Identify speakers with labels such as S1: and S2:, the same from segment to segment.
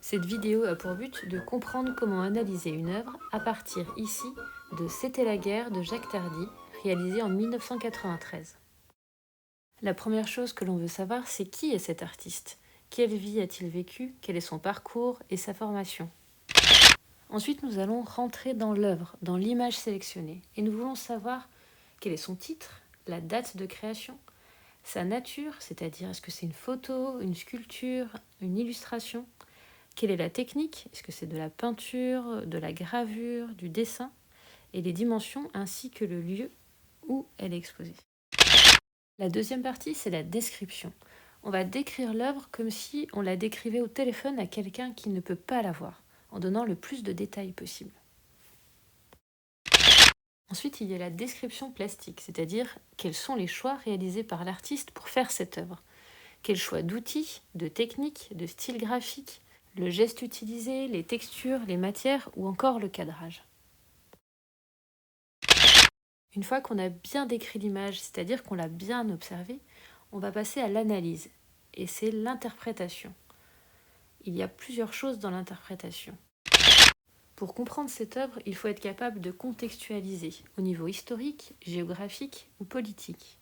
S1: Cette vidéo a pour but de comprendre comment analyser une œuvre à partir ici de C'était la guerre de Jacques Tardy, réalisé en 1993. La première chose que l'on veut savoir, c'est qui est cet artiste? Quelle vie a-t-il vécu? Quel est son parcours et sa formation? Ensuite, nous allons rentrer dans l'œuvre, dans l'image sélectionnée, et nous voulons savoir quel est son titre, la date de création, sa nature, c'est-à-dire est-ce que c'est une photo, une sculpture, une illustration? Quelle est la technique? Est-ce que c'est de la peinture, de la gravure, du dessin? Et les dimensions ainsi que le lieu où elle est exposée. La deuxième partie, c'est la description. On va décrire l'œuvre comme si on la décrivait au téléphone à quelqu'un qui ne peut pas la voir, en donnant le plus de détails possible. Ensuite, il y a la description plastique, c'est-à-dire quels sont les choix réalisés par l'artiste pour faire cette œuvre. Quel choix d'outils, de techniques, de style graphique, le geste utilisé, les textures, les matières ou encore le cadrage. Une fois qu'on a bien décrit l'image, c'est-à-dire qu'on l'a bien observée, on va passer à l'analyse, et c'est l'interprétation. Il y a plusieurs choses dans l'interprétation. Pour comprendre cette œuvre, il faut être capable de contextualiser au niveau historique, géographique ou politique.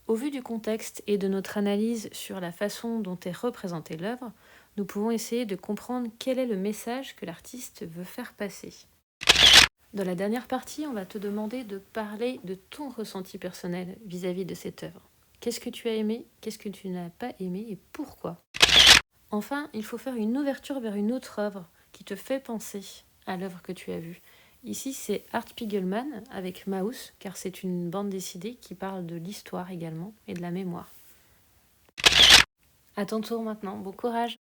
S1: Au vu du contexte et de notre analyse sur la façon dont est représentée l'œuvre, nous pouvons essayer de comprendre quel est le message que l'artiste veut faire passer. Dans la dernière partie, on va te demander de parler de ton ressenti personnel vis-à-vis de cette œuvre. Qu'est-ce que tu as aimé? Qu'est-ce que tu n'as pas aimé et pourquoi? Enfin, il faut faire une ouverture vers une autre œuvre qui te fait penser à l'œuvre que tu as vue. Ici, c'est Art Spiegelman avec Maus, car c'est une bande dessinée qui parle de l'histoire également et de la mémoire. À ton tour maintenant, bon courage!